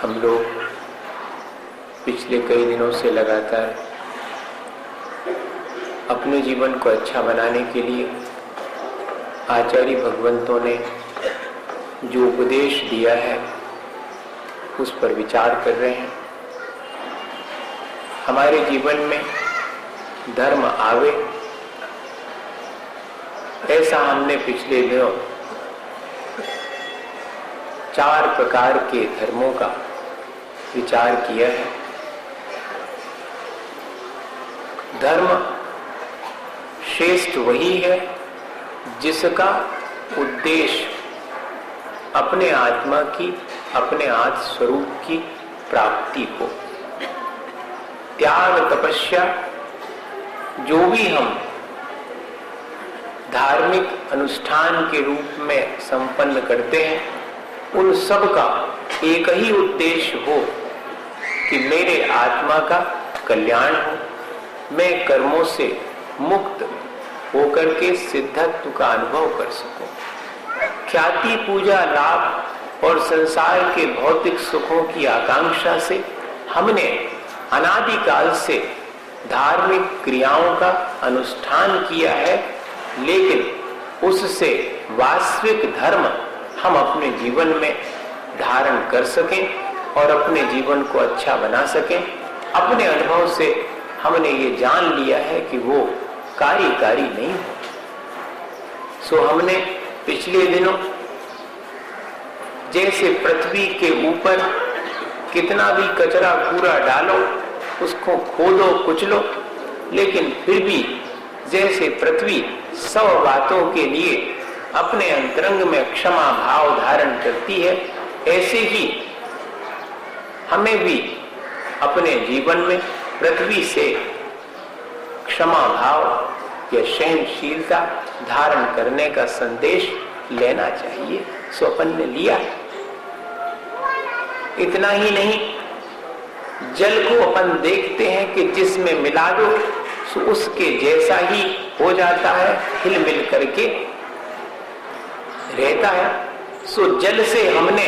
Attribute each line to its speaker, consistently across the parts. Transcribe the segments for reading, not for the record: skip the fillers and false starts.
Speaker 1: हम लोग पिछले कई दिनों से लगातार अपने जीवन को अच्छा बनाने के लिए आचार्य भगवंतों ने जो उपदेश दिया है उस पर विचार कर रहे हैं। हमारे जीवन में धर्म आवे, ऐसा हमने पिछले दिनों 4 प्रकार के धर्मों का विचार किया है। धर्म श्रेष्ठ वही है जिसका उद्देश्य अपने आत्मा की, अपने आत्म स्वरूप की प्राप्ति हो। त्याग तपस्या जो भी हम धार्मिक अनुष्ठान के रूप में संपन्न करते हैं, उन सब का एक ही उद्देश्य हो कि मेरे आत्मा का कल्याण हो, मैं कर्मों से मुक्त होकर के सिद्धत्व का अनुभव कर सकूं। ख्याति, पूजा, लाभ और संसार के भौतिक सुखों की आकांक्षा से हमने अनादिकाल से धार्मिक क्रियाओं का अनुष्ठान किया है, लेकिन उससे वास्तविक धर्म हम अपने जीवन में धारण कर सकें और अपने जीवन को अच्छा बना सकें। अपने अनुभव से हमने ये जान लिया है कि वो कार्यकारी नहीं हो। सो हमने पिछले दिनों जैसे पृथ्वी के ऊपर कितना भी कचरा कूड़ा डालो, उसको खोदो कुचलो, लेकिन फिर भी जैसे पृथ्वी सब बातों के लिए अपने अंतरंग में क्षमा भाव धारण करती है, ऐसे ही हमें भी अपने जीवन में पृथ्वी से क्षमा भाव या सहनशीलता धारण करने का संदेश लेना चाहिए। सो अपन ने लिया। इतना ही नहीं, जल को अपन देखते हैं कि जिसमें मिला दो सो उसके जैसा ही हो जाता है, हिल मिल करके रहता है। सो जल से हमने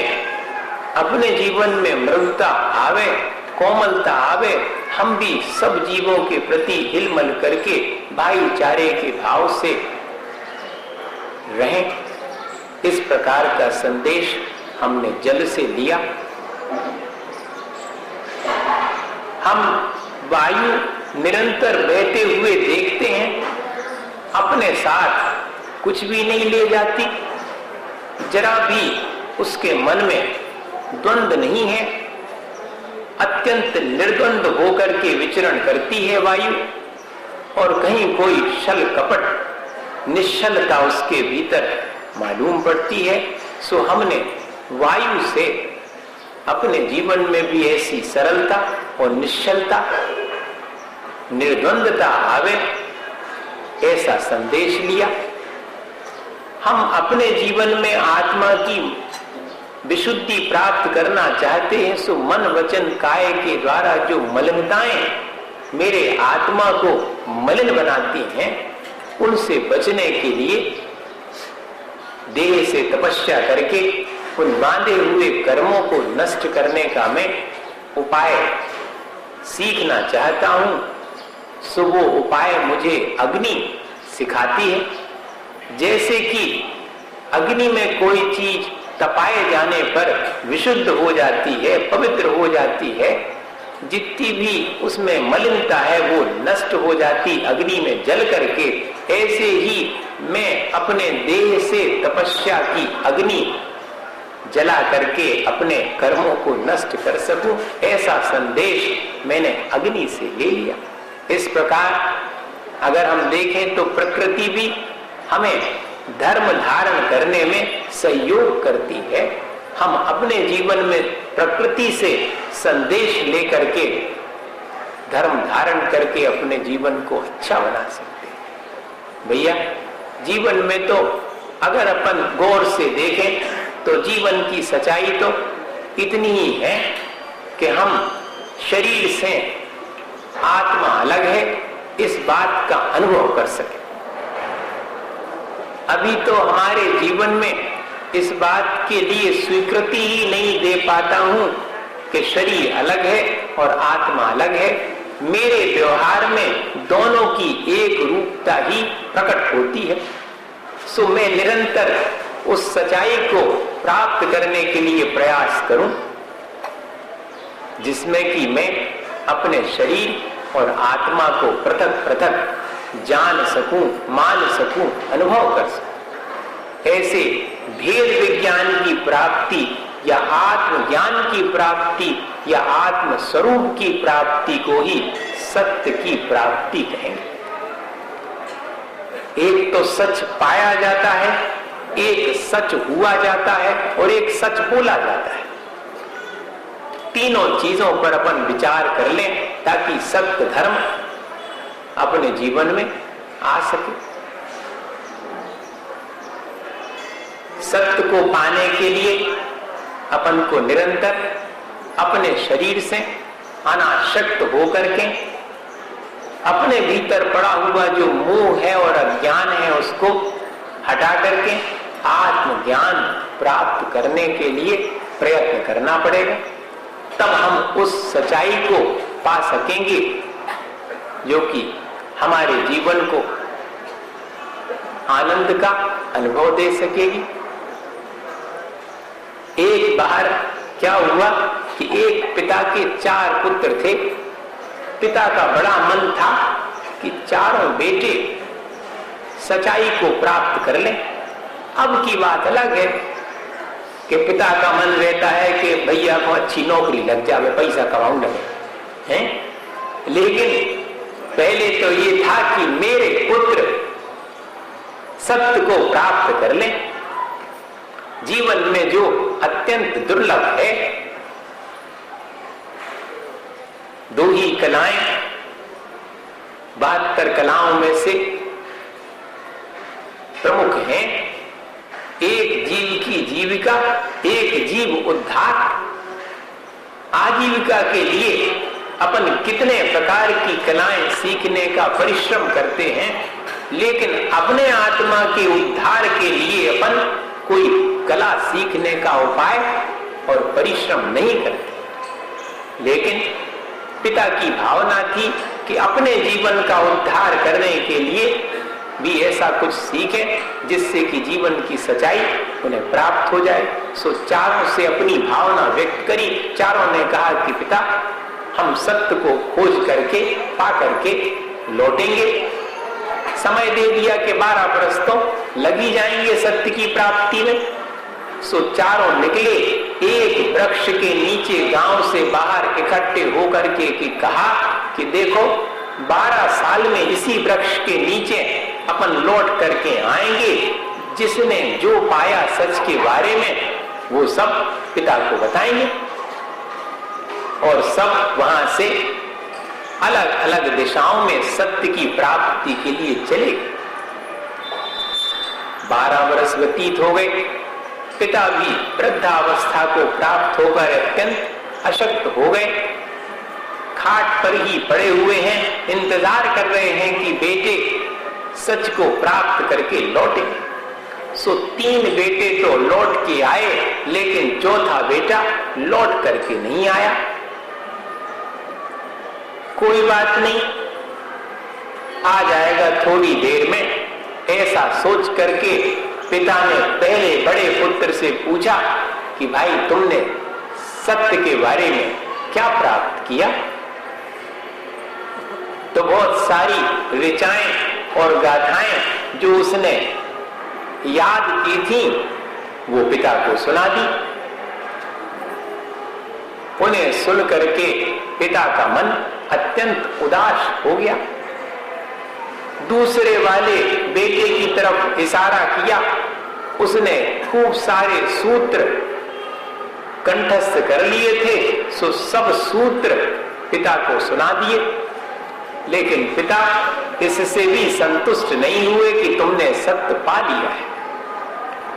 Speaker 1: अपने जीवन में मृदुता आवे, कोमलता आवे, हम भी सब जीवों के प्रति हिलमल करके भाईचारे के भाव से रहें। इस प्रकार का संदेश हमने जल से लिया। हम वायु निरंतर बहते हुए देखते हैं, अपने साथ कुछ भी नहीं ले जाती, जरा भी उसके मन में द्वंद नहीं है, अत्यंत निर्द्वंद होकर के विचरण करती है वायु, और कहीं कोई छल कपट निश्चलता उसके भीतर मालूम पड़ती है। सो हमने वायु से अपने जीवन में भी ऐसी सरलता और निश्चलता, निर्द्वंदता आवे, ऐसा संदेश लिया। हम अपने जीवन में आत्मा की विशुद्धि प्राप्त करना चाहते हैं, सो मन वचन काया के द्वारा जो मलिनताएं मेरे आत्मा को मलिन बनाती हैं, उनसे बचने के लिए देह से तपस्या करके उन बांधे हुए कर्मों को नष्ट करने का मैं उपाय सीखना चाहता हूं। सो वो उपाय मुझे अग्नि सिखाती है। जैसे कि अग्नि में कोई चीज तपाए जाने पर विशुद्ध हो जाती है, पवित्र हो जाती है, जितनी भी उसमें मलिनता है वो नष्ट हो जाती अग्नि में जल करके, ऐसे ही मैं अपने देह से तपस्या की अग्नि जला करके अपने कर्मों को नष्ट कर सकूं, ऐसा संदेश मैंने अग्नि से ले लिया। इस प्रकार अगर हम देखें तो प्रकृति भी हमें धर्म धारण करने में सहयोग करती है। हम अपने जीवन में प्रकृति से संदेश लेकर के धर्म धारण करके अपने जीवन को अच्छा बना सकते हैं। भैया, जीवन में तो अगर अपन गौर से देखें तो जीवन की सच्चाई तो इतनी ही है कि हम शरीर से आत्मा अलग है, इस बात का अनुभव कर सके। अभी तो हमारे जीवन में इस बात के लिए स्वीकृति ही नहीं दे पाता हूं कि शरीर अलग है और आत्मा अलग है, मेरे व्यवहार में दोनों की एक रूपता ही प्रकट होती है। सो मैं निरंतर उस सच्चाई को प्राप्त करने के लिए प्रयास करूं, जिसमें कि मैं अपने शरीर और आत्मा को पृथक पृथक जान सकूं, मान सकूं, अनुभव कर सकूं। ऐसे भेद विज्ञान की प्राप्ति या आत्मज्ञान की प्राप्ति या आत्म स्वरूप की प्राप्ति को ही सत्य की प्राप्ति कहेंगे। एक तो सच पाया जाता है, एक सच हुआ जाता है और एक सच बोला जाता है। तीनों चीजों पर अपन विचार कर लें ताकि सत्य धर्म अपने जीवन में आ सके। सत्य को पाने के लिए अपन को निरंतर अपने शरीर से अनासक्त होकर के अपने भीतर पड़ा हुआ जो मोह है और अज्ञान है उसको हटा करके आत्मज्ञान प्राप्त करने के लिए प्रयत्न करना पड़ेगा। तब हम उस सच्चाई को पा सकेंगे जो कि हमारे जीवन को आनंद का अनुभव दे सकेगी। एक बार क्या हुआ कि एक पिता के 4 पुत्र थे। पिता का बड़ा मन था कि चारों बेटे सच्चाई को प्राप्त कर लें। अब की बात अलग है कि पिता का मन रहता है कि भैया को अच्छी नौकरी लग जाए, पैसा कमाऊंगा, हैं? लेकिन पहले तो ये था कि मेरे पुत्र सत्य को प्राप्त कर लें। जीवन में जो अत्यंत दुर्लभ है, 2 ही कलाएं 72 कलाओं में से प्रमुख हैं। एक जीव की जीविका, एक जीव उद्धार। आजीविका के लिए अपन कितने प्रकार की कलाएं सीखने का परिश्रम करते हैं, लेकिन अपने आत्मा के उद्धार के लिए अपन कोई कला सीखने का उपाय और परिश्रम नहीं करते। लेकिन पिता की भावना थी कि अपने जीवन का उद्धार करने के लिए भी ऐसा कुछ सीखे जिससे कि जीवन की सच्चाई उन्हें प्राप्त हो जाए। सो चारों से अपनी भावना व्यक्त करी। चारों ने कहा कि पिता, हम सत्य को खोज करके पा करके लौटेंगे। समय दे दिया कि 12 बरस तो लग ही जाएंगे सत्य की प्राप्ति में। सो चारों निकले, एक वृक्ष के नीचे गांव से बाहर इकट्ठे होकर के कहा कि देखो 12 साल में इसी वृक्ष के नीचे अपन लौट करके आएंगे। जिसने जो पाया सच के बारे में वो सब पिता को बताएंगे और सब वहां से अलग अलग दिशाओं में सत्य की प्राप्ति के लिए चले। 12 वर्ष व्यतीत हो गए। पिता भी वृद्धावस्था को प्राप्त होकर अत्यंत अशक्त हो गए। खाट पर ही पड़े हुए हैं, इंतजार कर रहे हैं कि बेटे सच को प्राप्त करके लौटे। सो 3 बेटे तो लौट के आए, लेकिन चौथा बेटा लौट करके नहीं आया। कोई बात नहीं, आ जाएगा थोड़ी देर में, ऐसा सोच करके पिता ने पहले बड़े पुत्र से पूछा कि भाई तुमने सत्य के बारे में क्या प्राप्त किया? तो बहुत सारी ऋचाएं और गाथाएं जो उसने याद की थी वो पिता को सुना दी। उन्हें सुन करके पिता का मन अत्यंत उदास हो गया। दूसरे वाले बेटे की तरफ इशारा किया। उसने खूब सारे सूत्र कंठस्थ कर लिए थे, सो सब सूत्र पिता को सुना दिए। लेकिन पिता इससे भी संतुष्ट नहीं हुए कि तुमने सत्य पा लिया है।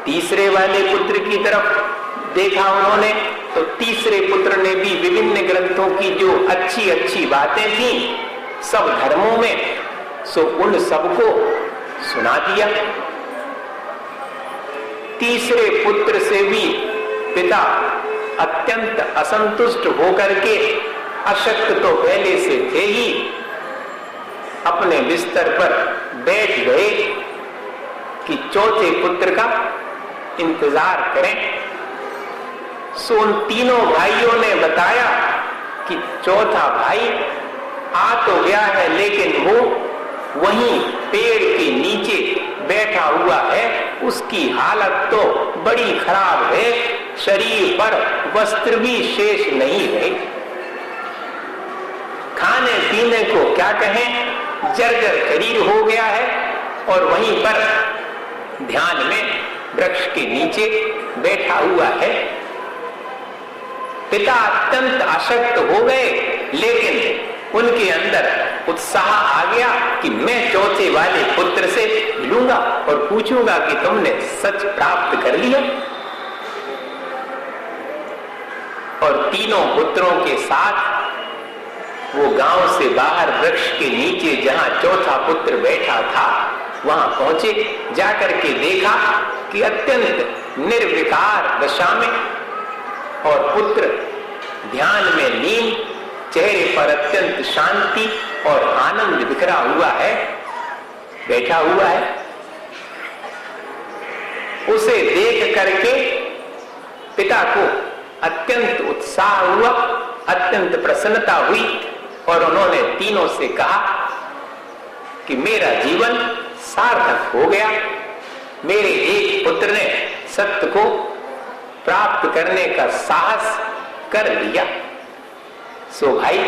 Speaker 1: तीसरे वाले पुत्र की तरफ देखा उन्होंने, तो तीसरे पुत्र ने भी विभिन्न ग्रंथों की जो अच्छी अच्छी बातें थी सब धर्मों में, सो उन सबको सुना दिया। तीसरे पुत्र से भी पिता अत्यंत असंतुष्ट होकर के, अशक्त तो पहले से थे ही, अपने बिस्तर पर बैठ गए कि चौथे पुत्र का इंतजार करें। सो उन तीनों भाइयों ने बताया कि चौथा भाई आ तो गया है, लेकिन वो वहीं पेड़ के नीचे बैठा हुआ है, उसकी हालत तो बड़ी खराब है, शरीर पर वस्त्र भी शेष नहीं है, खाने पीने को क्या कहें, जर्जर शरीर हो गया है, और वहीं पर ध्यान में वृक्ष के नीचे बैठा हुआ है। पिता अत्यंत अशक्त हो गए, लेकिन उनके अंदर उत्साह आ गया कि मैं चौथे वाले पुत्र से मिलूंगा और पूछूंगा कि तुमने सच प्राप्त कर लिया। और तीनों पुत्रों के साथ वो गांव से बाहर वृक्ष के नीचे जहां चौथा पुत्र बैठा था वहां पहुंचे। जाकर के देखा कि अत्यंत निर्विकार दशा में और पुत्र ध्यान में लीन, चेहरे पर अत्यंत शांति और आनंद बिखरा हुआ है, बैठा हुआ है। उसे देख करके पिता को अत्यंत उत्साह हुआ, अत्यंत प्रसन्नता हुई, और उन्होंने तीनों से कहा कि मेरा जीवन सार्थक हो गया, मेरे एक पुत्र ने सत्य को प्राप्त करने का साहस कर लिया। सो भाई,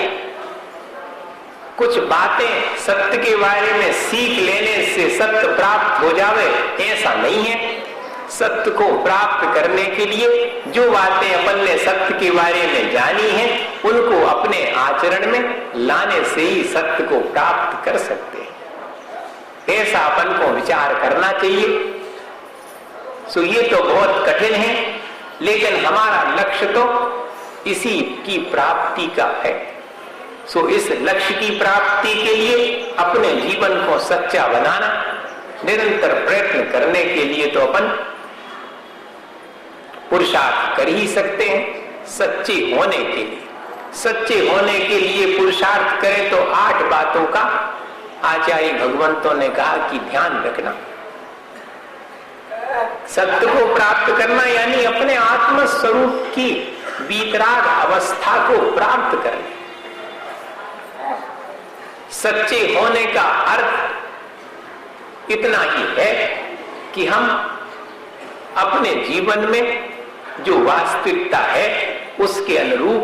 Speaker 1: कुछ बातें सत्य के बारे में सीख लेने से सत्य प्राप्त हो जावे ऐसा नहीं है। सत्य को प्राप्त करने के लिए जो बातें अपन ने सत्य के बारे में जानी हैं, उनको अपने आचरण में लाने से ही सत्य को प्राप्त कर सकते हैं, ऐसा अपन को विचार करना चाहिए। सो ये तो बहुत कठिन है, लेकिन हमारा लक्ष्य तो इसी की प्राप्ति का है। सो इस लक्ष्य की प्राप्ति के लिए अपने जीवन को सच्चा बनाना, निरंतर प्रयत्न करने के लिए तो अपन पुरुषार्थ कर ही सकते हैं। सच्चे होने के लिए, सच्चे होने के लिए पुरुषार्थ करें तो 8 बातों का आचार्य भगवंतों ने कहा कि ध्यान रखना। सत्य को प्राप्त करना यानी अपने आत्म स्वरूप की वीतराग अवस्था को प्राप्त करना। सच्चे होने का अर्थ इतना ही है कि हम अपने जीवन में जो वास्तविकता है उसके अनुरूप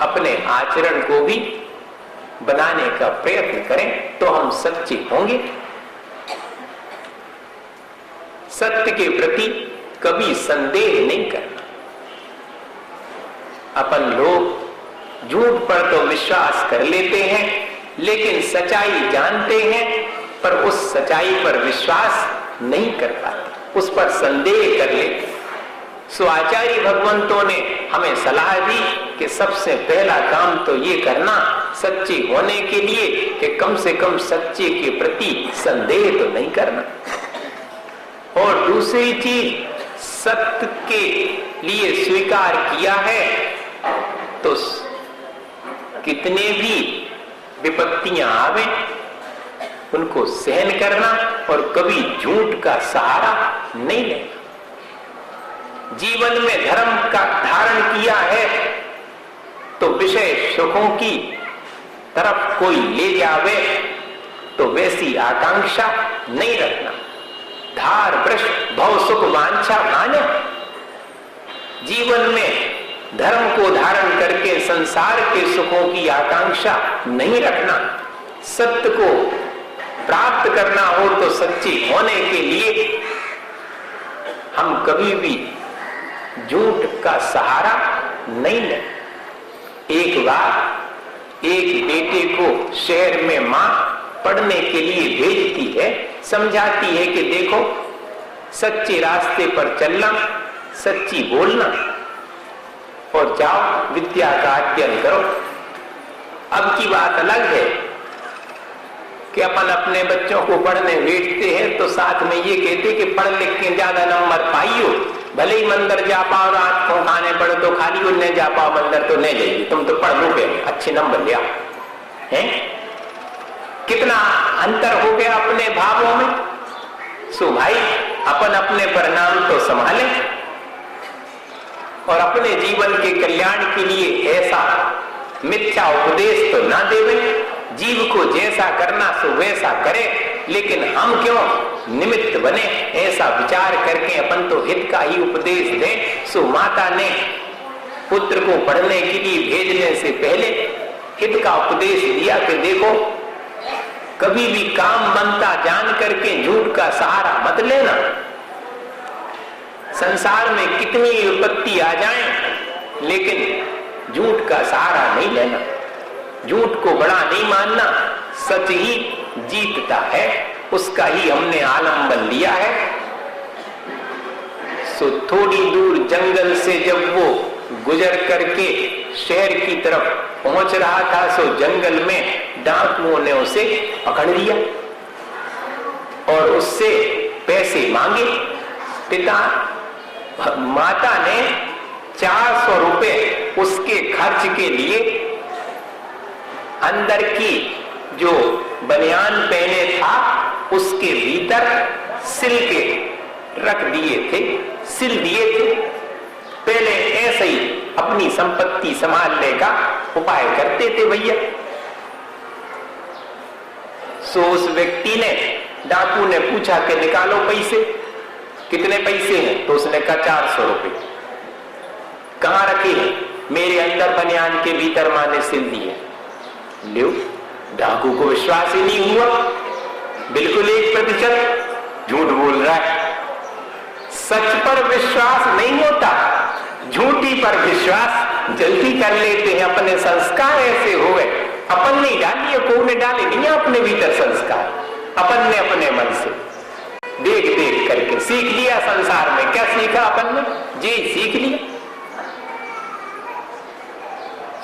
Speaker 1: अपने आचरण को भी बनाने का प्रयत्न करें, तो हम सच्चे होंगे। सत्य के प्रति कभी संदेह नहीं करना। अपन लोग झूठ पर तो विश्वास कर लेते हैं, लेकिन सच्चाई जानते हैं पर उस सच्चाई पर विश्वास नहीं कर पाते, उस पर संदेह कर लेते। सो आचार्य भगवंतों ने हमें सलाह दी कि सबसे पहला काम तो ये करना सच्चे होने के लिए कि कम से कम सच्चे के प्रति संदेह तो नहीं करना। और दूसरी चीज, सत्य के लिए स्वीकार किया है तो कितने भी विपत्तियां आवे उनको सहन करना और कभी झूठ का सहारा नहीं लेना। जीवन में धर्म का धारण किया है तो विषय सुखों की तरफ कोई ले जावे तो वैसी आकांक्षा नहीं रखना। धार वृष भव सुख वांछा माने। जीवन में धर्म को धारण करके संसार के सुखों की आकांक्षा नहीं रखना। सत्य को प्राप्त करना हो तो सच्चे होने के लिए हम कभी भी झूठ का सहारा नहीं लें। एक बार एक बेटे को शहर में मां पढ़ने के लिए भेजती है, समझाती है कि देखो सच्चे रास्ते पर चलना, सच्ची बोलना और जाओ विद्या का अध्ययन करो। अब की बात अलग है कि अपन अपने बच्चों को पढ़ने भेजते हैं तो साथ में ये कहते कि पढ़ लिख के ज्यादा नंबर पाइयो, भले ही मंदिर जा पाओ, रात को खाने पड़े तो खाली उन्हें जा पाओ, मंदिर तो नहीं जाइए, तुम तो पढ़ लो गए, अच्छे नंबर लिया है। कितना अंतर हो गया अपने भावों में। सो भाई अपन अपने परिणाम तो संभाले और अपने जीवन के कल्याण के लिए ऐसा मिथ्या उपदेश तो ना देवे। जीव को जैसा करना सो वैसा करे, लेकिन हम क्यों निमित्त बने, ऐसा विचार करके अपन तो हित का ही उपदेश दें। सो माता ने पुत्र को पढ़ने के लिए भेजने से पहले हित का उपदेश दिया कि देखो, कभी भी काम बनता जान करके झूठ का सहारा मत लेना। संसार में कितनी विपत्ति आ जाए, लेकिन झूठ का सहारा नहीं लेना, झूठ को बड़ा नहीं मानना। सच ही जीतता है, उसका ही हमने आलंबन लिया है। सो थोड़ी दूर जंगल से जब वो गुजर करके शहर की तरफ पहुंच रहा था, सो जंगल में डाकुओं ने उसे पकड़ लिया और उससे पैसे मांगे। पिता माता ने 400 रुपए उसके खर्च के लिए अंदर की जो बनियान पहने था उसके भीतर सिल के रख दिए थे, सिल दिए थे। पहले ऐसे ही अपनी संपत्ति संभालने का उपाय करते थे भैया। सो उस व्यक्ति ने, डाकू ने पूछा कि निकालो पैसे, कितने पैसे हैं? तो उसने कहा 400 रुपए। कहां रखे हैं? मेरे अंदर बनियान के भीतर मां ने सिल दिए। लो, डाकू को विश्वास ही नहीं हुआ, बिल्कुल 1% झूठ बोल रहा है। सच पर विश्वास नहीं होता, झूठी पर विश्वास जल्दी कर लेते हैं। अपने संस्कार ऐसे हो गए, अपन नहीं डालिए, को ने डाले नहीं अपने भीतर संस्कार, अपन ने अपने मन से देख देख करके सीख लिया। संसार में क्या सीखा अपन ने? जी सीख लिया।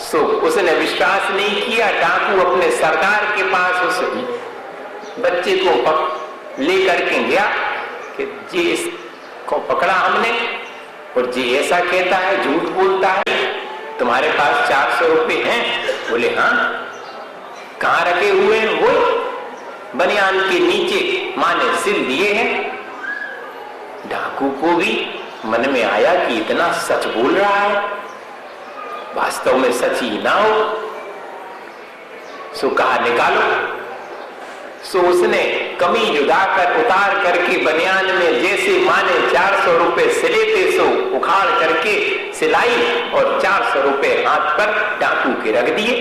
Speaker 1: सो उसने विश्वास नहीं किया। डाकू अपने सरदार के पास उस बच्चे को लेकर के गया कि जी इसको पकड़ा हमने और जी ऐसा कहता है, झूठ बोलता है, तुम्हारे पास 400 रुपए हैं? बोले हाँ। कहां रखे हुए हैं? वो बनियान के नीचे मां ने सिल दिए हैं। डाकू को भी मन में आया कि इतना सच बोल रहा है, वास्तव में सच ही ना हो। सो कहा निकालो। सो उसने कमीज उतार करके बनियान में जैसे मां ने 400 रुपए सिले थे, सो उखाड़ करके सिलाई और 400 रुपए हाथ पर डाकू के रख दिए।